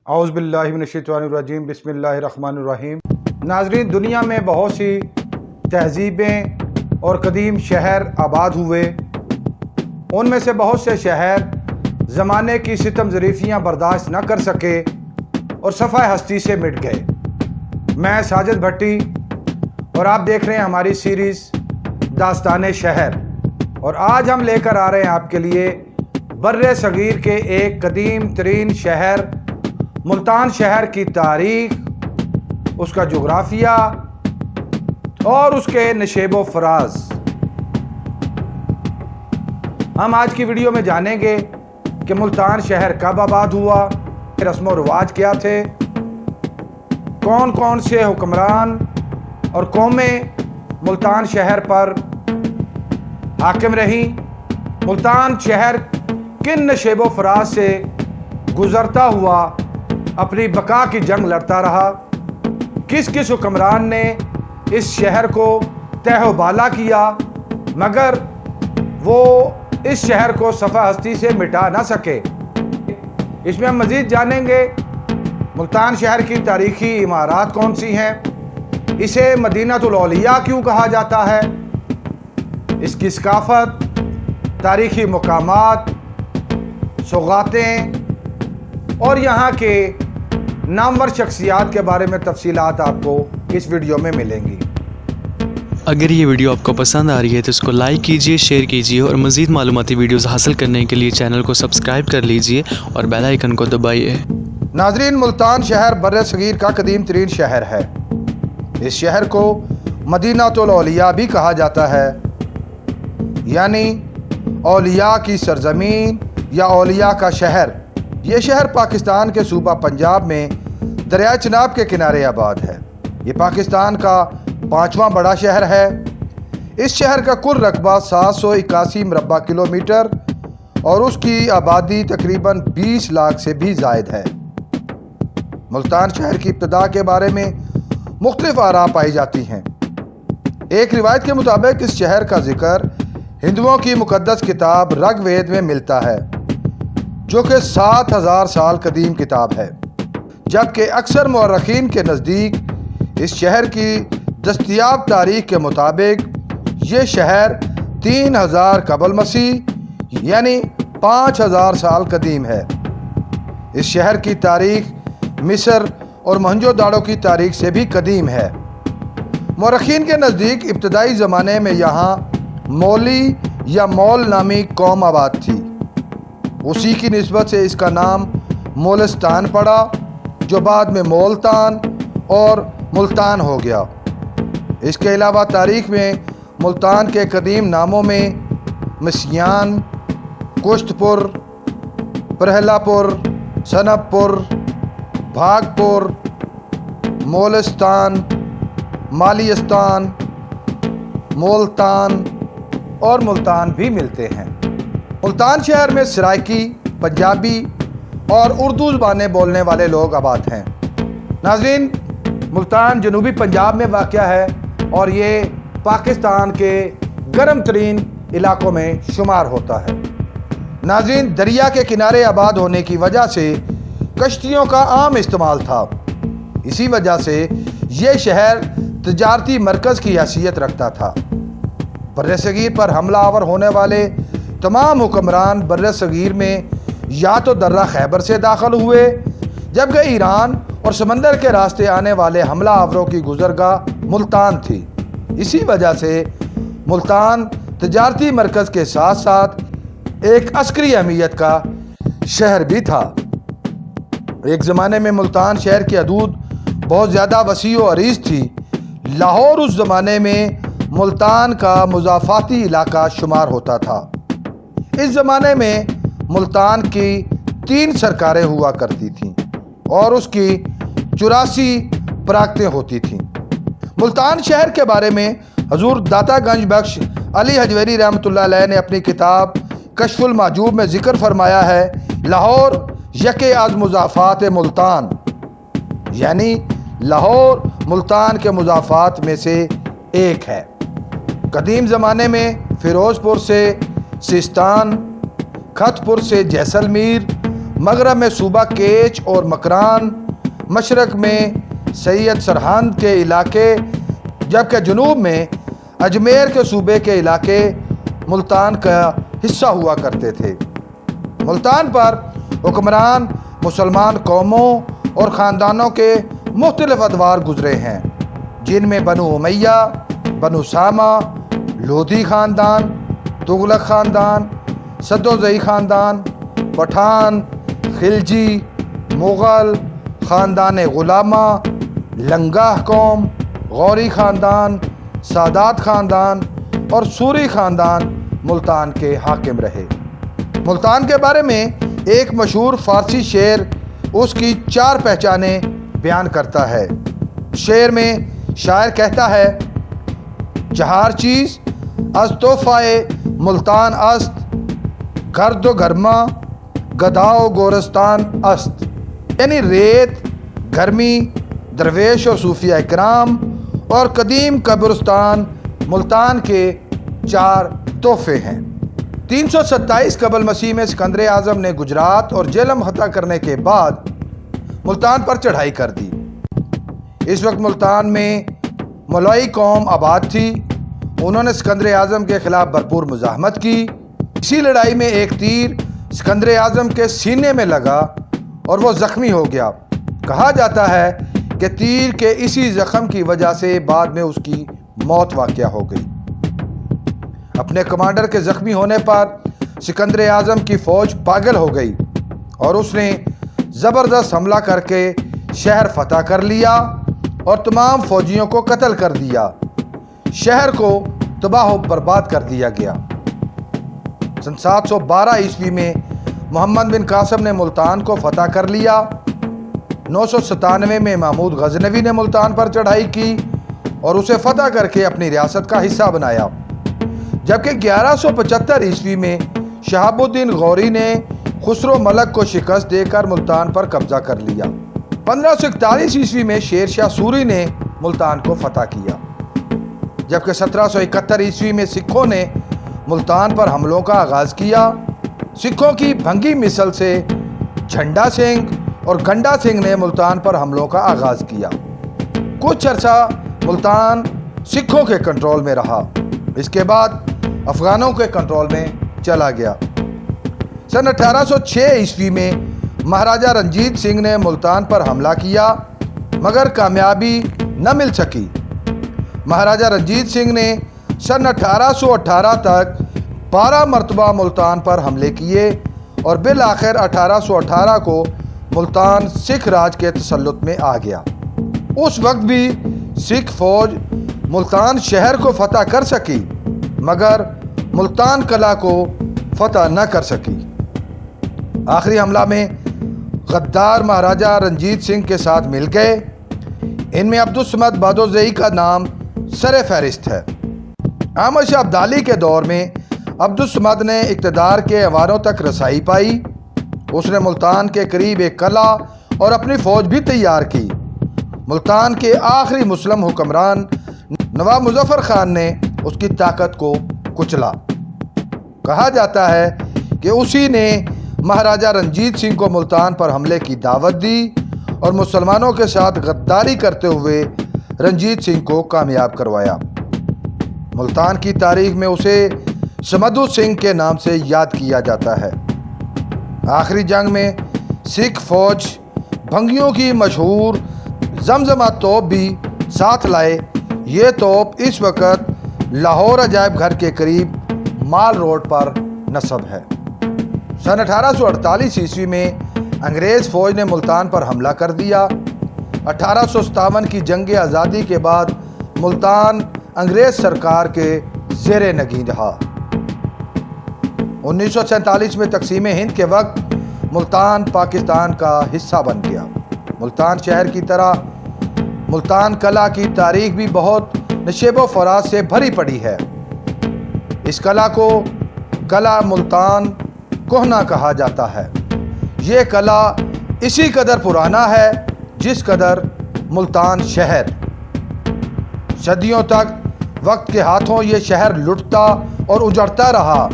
اعوذ باللہ من الشیطان الرجیم، بسم اللہ الرحمن الرحیم۔ ناظرین، دنیا میں بہت سی تہذیبیں اور قدیم شہر آباد ہوئے۔ ان میں سے بہت سے شہر زمانے کی ستم ظریفیاں برداشت نہ کر سکے اور صفحہ ہستی سے مٹ گئے۔ میں ساجد بھٹی اور آپ دیکھ رہے ہیں ہماری سیریز داستان شہر، اور آج ہم لے کر آ رہے ہیں آپ کے لیے بر صغیر کے ایک قدیم ترین شہر ملتان شہر کی تاریخ، اس کا جغرافیہ اور اس کے نشیب و فراز۔ ہم آج کی ویڈیو میں جانیں گے کہ ملتان شہر کب آباد ہوا، رسم و رواج کیا تھے، کون کون سے حکمران اور قومیں ملتان شہر پر حاکم رہیں، ملتان شہر کن نشیب و فراز سے گزرتا ہوا اپنی بقا کی جنگ لڑتا رہا، کس کس حکمران نے اس شہر کو تہ و بالا کیا مگر وہ اس شہر کو صفحہ ہستی سے مٹا نہ سکے۔ اس میں ہم مزید جانیں گے ملتان شہر کی تاریخی عمارات کون سی ہیں، اسے مدینہ الاولیاء کیوں کہا جاتا ہے، اس کی ثقافت، تاریخی مقامات، سوغاتیں اور یہاں کے نامور شخصیات کے بارے میں تفصیلات آپ کو اس ویڈیو میں ملیں گی۔ اگر یہ ویڈیو آپ کو پسند آ رہی ہے تو اس کو لائک کیجئے، شیئر کیجئے اور مزید معلوماتی ویڈیوز حاصل کرنے کے لیے چینل کو سبسکرائب کر لیجئے اور بیل آئیکن کو دبائیے۔ ناظرین، ملتان شہر بر صغیر کا قدیم ترین شہر ہے۔ اس شہر کو مدینہ الاولیاء بھی کہا جاتا ہے، یعنی اولیاء کی سرزمین یا اولیاء کا شہر۔ یہ شہر پاکستان کے صوبہ پنجاب میں دریائے چناب کے کنارے آباد ہے۔ یہ پاکستان کا 5واں بڑا شہر ہے۔ اس شہر کا کل رقبہ 781 مربع کلومیٹر اور اس کی آبادی تقریباً 20 لاکھ سے بھی زائد ہے۔ ملتان شہر کی ابتدا کے بارے میں مختلف آراء پائی جاتی ہیں۔ ایک روایت کے مطابق اس شہر کا ذکر ہندوؤں کی مقدس کتاب رگ وید میں ملتا ہے، جو کہ 7000 سال قدیم کتاب ہے، جبکہ اکثر مورخین کے نزدیک اس شہر کی دستیاب تاریخ کے مطابق یہ شہر 3000 قبل مسیح یعنی 5000 سال قدیم ہے۔ اس شہر کی تاریخ مصر اور موہنجو داڑو کی تاریخ سے بھی قدیم ہے۔ مورخین کے نزدیک ابتدائی زمانے میں یہاں مولی یا مول نامی قوم آباد تھی، اسی کی نسبت سے اس کا نام مولستان پڑا، جو بعد میں مولتان اور ملتان ہو گیا۔ اس کے علاوہ تاریخ میں ملتان کے قدیم ناموں میں مسیان، کشت پور، پرہلا پور، سنب پور، بھاگ پور، مولستان، مالیستان، مولتان اور ملتان بھی ملتے ہیں۔ ملتان شہر میں سرائکی، پنجابی اور اردو زبانیں بولنے والے لوگ آباد ہیں۔ ناظرین، ملتان جنوبی پنجاب میں واقع ہے اور یہ پاکستان کے گرم ترین علاقوں میں شمار ہوتا ہے۔ ناظرین، دریا کے کنارے آباد ہونے کی وجہ سے کشتیوں کا عام استعمال تھا، اسی وجہ سے یہ شہر تجارتی مرکز کی حیثیت رکھتا تھا۔ بر صغیر پر حملہ آور ہونے والے تمام حکمران بر صغیر میں یا تو درہ خیبر سے داخل ہوئے، جبکہ ایران اور سمندر کے راستے آنے والے حملہ آوروں کی گزرگاہ ملتان تھی۔ اسی وجہ سے ملتان تجارتی مرکز کے ساتھ ساتھ ایک عسکری اہمیت کا شہر بھی تھا۔ ایک زمانے میں ملتان شہر کی حدود بہت زیادہ وسیع و عریض تھی۔ لاہور اس زمانے میں ملتان کا مضافاتی علاقہ شمار ہوتا تھا۔ اس زمانے میں ملتان کی 3 سرکاریں ہوا کرتی تھیں اور اس کی 84 پراگتیں ہوتی تھیں۔ ملتان شہر کے بارے میں حضور داتا گنج بخش علی حجویری رحمۃ اللہ علیہ نے اپنی کتاب کشف المحجوب میں ذکر فرمایا ہے، لاہور یکے از مضافات ملتان، یعنی لاہور ملتان کے مضافات میں سے ایک ہے۔ قدیم زمانے میں فیروز پور سے سیستان، کھت پور سے جیسلمیر، مغرب میں صوبہ کیچ اور مکران، مشرق میں سید سرہند کے علاقے، جبکہ جنوب میں اجمیر کے صوبے کے علاقے ملتان کا حصہ ہوا کرتے تھے۔ ملتان پر حکمران مسلمان قوموں اور خاندانوں کے مختلف ادوار گزرے ہیں، جن میں بنو امیہ، بنو سامہ، لودھی خاندان، تغلق خاندان، سدوزئی خاندان، پٹھان، خلجی، مغل، خاندان غلامہ، لنگاہ قوم، غوری خاندان، سادات خاندان اور سوری خاندان ملتان کے حاکم رہے۔ ملتان کے بارے میں ایک مشہور فارسی شعر اس کی 4 پہچانیں بیان کرتا ہے۔ شعر میں شاعر کہتا ہے: چہار چیز از تحفہ ملتان است، گرد و گرما گدا و گورستان است۔ یعنی ریت، گرمی، درویش اور صوفیہ اکرام اور قدیم قبرستان ملتان کے 4 تحفے ہیں۔ 327 قبل مسیح میں اسکندر اعظم نے گجرات اور جہلم فتح کرنے کے بعد ملتان پر چڑھائی کر دی۔ اس وقت ملتان میں ملوئی قوم آباد تھی۔ انہوں نے اسکندر اعظم کے خلاف بھرپور مزاحمت کی۔ اسی لڑائی میں ایک تیر اسکندر اعظم کے سینے میں لگا اور وہ زخمی ہو گیا۔ کہا جاتا ہے کہ تیر کے اسی زخم کی وجہ سے بعد میں اس کی موت واقع ہو گئی۔ اپنے کمانڈر کے زخمی ہونے پر سکندر اعظم کی فوج پاگل ہو گئی اور اس نے زبردست حملہ کر کے شہر فتح کر لیا اور تمام فوجیوں کو قتل کر دیا۔ شہر کو تباہ و برباد کر دیا گیا۔ سن 712 عیسوی میں محمد بن قاسم نے ملتان کو فتح کر لیا۔ 997 میں محمود غزنوی نے ملتان پر چڑھائی کی اور اسے فتح کر کے اپنی ریاست کا حصہ بنایا، جبکہ 1175 عیسوی میں شہاب الدین غوری نے خسرو ملک کو شکست دے کر ملتان پر قبضہ کر لیا۔ 1541 عیسوی میں شیر شاہ سوری نے ملتان کو فتح کیا، جبکہ 1771 عیسوی میں سکھوں نے ملتان پر حملوں کا آغاز کیا۔ سکھوں کی بھنگی مثل سے جھنڈا سنگھ اور گنڈا سنگھ نے ملتان پر حملوں کا آغاز کیا۔ کچھ عرصہ ملتان سکھوں کے کنٹرول میں رہا، اس کے بعد افغانوں کے کنٹرول میں چلا گیا۔ سن 1806 عیسوی میں مہاراجہ رنجیت سنگھ نے ملتان پر حملہ کیا مگر کامیابی نہ مل سکی۔ مہاراجہ رنجیت سنگھ نے سن 1818 تک 12 مرتبہ ملتان پر حملے کیے اور بالآخر 1818 کو ملتان سکھ راج کے تسلط میں آ گیا۔ اس وقت بھی سکھ فوج ملتان شہر کو فتح کر سکی مگر ملتان قلعہ کو فتح نہ کر سکی۔ آخری حملہ میں غدار مہاراجہ رنجیت سنگھ کے ساتھ مل گئے۔ ان میں عبدالصمد بادوزئی کا نام سر فہرست ہے۔ احمد شاہ ابدالی کے دور میں عبدالصمد نے اقتدار کے ایوانوں تک رسائی پائی۔ اس نے ملتان کے قریب ایک قلعہ اور اپنی فوج بھی تیار کی۔ ملتان کے آخری مسلم حکمران نواب مظفر خان نے اس کی طاقت کو کچلا۔ کہا جاتا ہے کہ اسی نے مہاراجہ رنجیت سنگھ کو ملتان پر حملے کی دعوت دی اور مسلمانوں کے ساتھ غداری کرتے ہوئے رنجیت سنگھ کو کامیاب کروایا۔ ملتان کی تاریخ میں اسے سمدو سنگھ کے نام سے یاد کیا جاتا ہے۔ آخری جنگ میں سکھ فوج بھنگیوں کی مشہور زمزمہ توپ بھی ساتھ لائے۔ یہ توپ اس وقت لاہور عجائب گھر کے قریب مال روڈ پر نصب ہے۔ سن 1848 عیسوی میں انگریز فوج نے ملتان پر حملہ کر دیا۔ 1857 کی جنگ آزادی کے بعد ملتان انگریز سرکار کے زیر نگین رہا۔ 1947 میں تقسیم ہند کے وقت ملتان پاکستان کا حصہ بن گیا۔ ملتان شہر کی طرح ملتان قلعہ کی تاریخ بھی بہت نشیب و فراز سے بھری پڑی ہے۔ اس قلعہ کو قلعہ ملتان کوہنا کہا جاتا ہے۔ یہ قلعہ اسی قدر پرانا ہے جس قدر ملتان شہر۔ صدیوں تک وقت کے ہاتھوں یہ شہر لٹتا اور اجڑتا رہا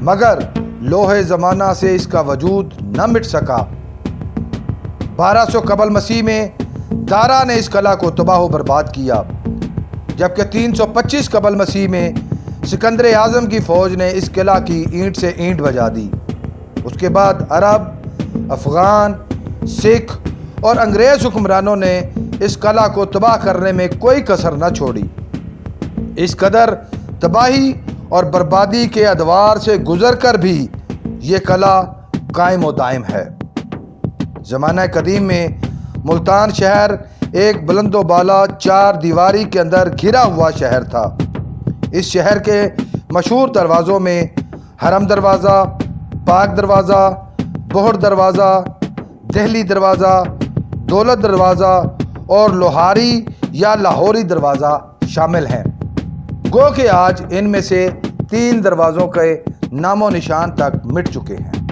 مگر لوح زمانہ سے اس کا وجود نہ مٹ سکا۔ 1200 قبل مسیح میں دارا نے اس قلعہ کو تباہ و برباد کیا، جبکہ 325 قبل مسیح میں سکندر اعظم کی فوج نے اس قلعہ کی اینٹ سے اینٹ بجا دی۔ اس کے بعد عرب، افغان، سکھ اور انگریز حکمرانوں نے اس قلعہ کو تباہ کرنے میں کوئی کسر نہ چھوڑی۔ اس قدر تباہی اور بربادی کے ادوار سے گزر کر بھی یہ قلعہ قائم و دائم ہے۔ زمانہ قدیم میں ملتان شہر ایک بلند و بالا 4 دیواری کے اندر گھرا ہوا شہر تھا۔ اس شہر کے مشہور دروازوں میں حرم دروازہ، پاک دروازہ، بہڑ دروازہ، دہلی دروازہ، دولت دروازہ اور لوہاری یا لاہوری دروازہ شامل ہیں۔ گو کہ آج ان میں سے 3 دروازوں کے نام و نشان تک مٹ چکے ہیں۔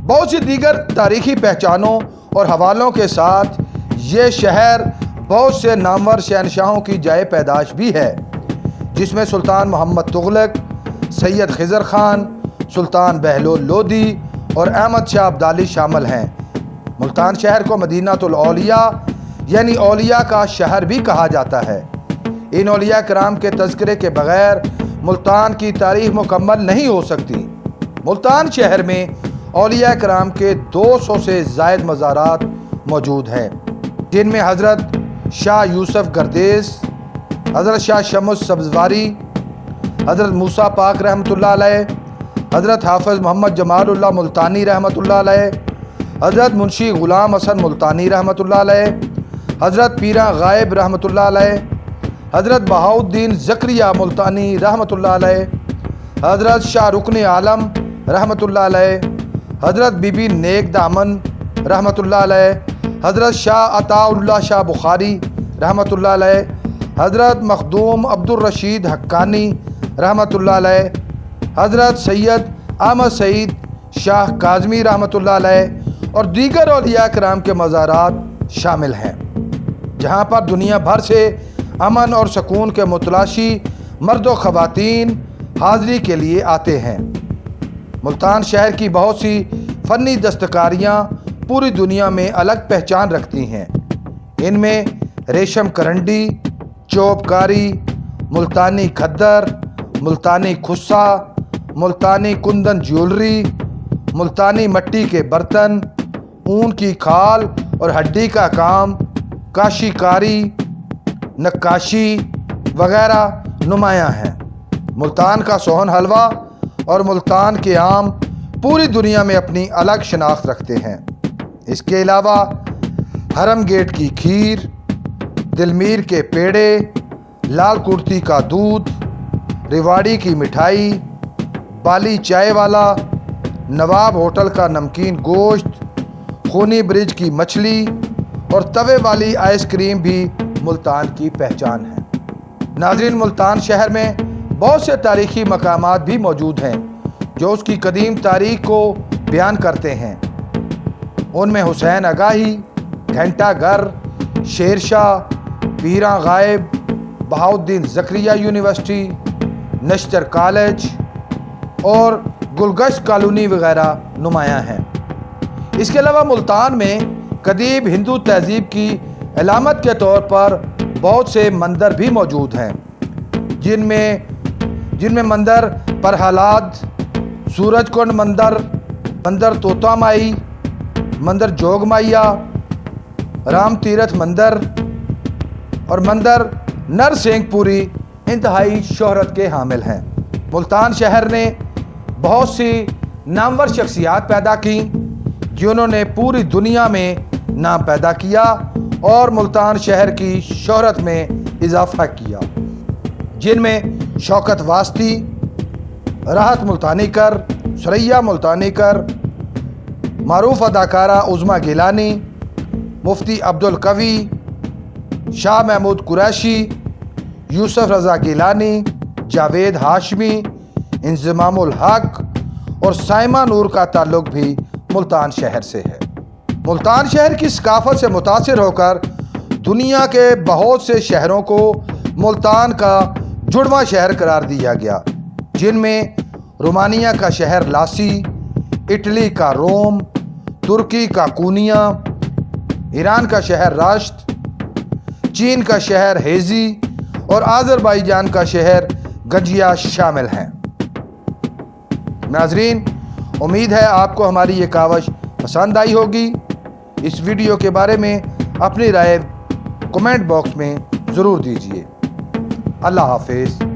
بہت سی دیگر تاریخی پہچانوں اور حوالوں کے ساتھ یہ شہر بہت سے نامور شہنشاہوں کی جائے پیدائش بھی ہے، جس میں سلطان محمد تغلق، سید خضر خان، سلطان بہلول لودھی اور احمد شاہ ابدالی شامل ہیں۔ ملتان شہر کو مدینہ الاولیاء یعنی اولیاء کا شہر بھی کہا جاتا ہے۔ ان اولیاء کرام کے تذکرے کے بغیر ملتان کی تاریخ مکمل نہیں ہو سکتی۔ ملتان شہر میں اولیاء کرام کے 200 سے زائد مزارات موجود ہیں، جن میں حضرت شاہ یوسف گردیس، حضرت شاہ شمس سبزواری، حضرت موسیٰ پاک رحمۃ اللہ علیہ، حضرت حافظ محمد جمال اللہ ملتانی رحمۃ اللہ علیہ، حضرت منشی غلام حسن ملتانی رحمۃ اللہ علیہ، حضرت پیراں غائب رحمۃ اللہ علیہ، حضرت بہاؤالدین زکریا ملتانی رحمۃ اللہ علیہ، حضرت شاہ رکن عالم رحمۃ اللہ علیہ، حضرت بی بی نیک دامن رحمۃ اللہ علیہ، حضرت شاہ عطا اللہ شاہ بخاری رحمۃ اللہ علیہ، حضرت مخدوم عبد الرشید حقانی رحمۃ اللہ علیہ، حضرت سید احمد سعید شاہ کاظمی رحمۃ اللہ علیہ اور دیگر اولیاء کرام کے مزارات شامل ہیں، جہاں پر دنیا بھر سے امن اور سکون کے متلاشی مرد و خواتین حاضری کے لیے آتے ہیں۔ ملتان شہر کی بہت سی فنی دستکاریاں پوری دنیا میں الگ پہچان رکھتی ہیں۔ ان میں ریشم کرنڈی، چوب کاری، ملتانی کھدر، ملتانی کھسا، ملتانی کندن جیولری، ملتانی مٹی کے برتن، اون کی کھال اور ہڈی کا کام، کاشی کاری، نقاشی وغیرہ نمایاں ہیں۔ ملتان کا سوہن حلوہ اور ملتان کے آم پوری دنیا میں اپنی الگ شناخت رکھتے ہیں۔ اس کے علاوہ حرم گیٹ کی کھیر، دلمیر کے پیڑے، لال کرتی کا دودھ، ریواڑی کی مٹھائی، بالی چائے والا، نواب ہوٹل کا نمکین گوشت، خونی برج کی مچھلی اور توے والی آئس کریم بھی ملتان کی پہچان ہے۔ ناظرین، ملتان شہر میں بہت سے تاریخی مقامات بھی موجود ہیں جو اس کی قدیم تاریخ کو بیان کرتے ہیں۔ ان میں حسین اگاہی، گھنٹہ گھر، شیر شاہ، پیراں غائب، بہاؤالدین زکریا یونیورسٹی، نشتر کالج اور گلگشت کالونی وغیرہ نمایاں ہیں۔ اس کے علاوہ ملتان میں قدیم ہندو تہذیب کی علامت کے طور پر بہت سے مندر بھی موجود ہیں، جن میں مندر پرہلاد، سورج کنڈ مندر، مندر طوطا مائی، مندر جوگ مائیا، رام تیرتھ مندر اور مندر نرسنگھ پوری انتہائی شہرت کے حامل ہیں۔ ملتان شہر نے بہت سی نامور شخصیات پیدا کی جنہوں نے پوری دنیا میں نام پیدا کیا اور ملتان شہر کی شہرت میں اضافہ کیا، جن میں شوکت واسطی، راحت ملتانی کر، ثریا ملتانی کر، معروف اداکارہ عظمیٰ گیلانی، مفتی عبدالقوی، شاہ محمود قریشی، یوسف رضا گیلانی، جاوید ہاشمی، انضمام الحق اور سائمہ نور کا تعلق بھی ملتان شہر سے ہے۔ ملتان شہر کی ثقافت سے متاثر ہو کر دنیا کے بہت سے شہروں کو ملتان کا جڑواں شہر قرار دیا گیا، جن میں رومانیہ کا شہر لاسی، اٹلی کا روم، ترکی کا کونیا، ایران کا شہر راشت، چین کا شہر ہیزی اور آذربائیجان کا شہر گجیا شامل ہیں۔ ناظرین، امید ہے آپ کو ہماری یہ کاوش پسند آئی ہوگی۔ اس ویڈیو کے بارے میں اپنی رائے کمنٹ باکس میں ضرور دیجیے۔ اللہ حافظ۔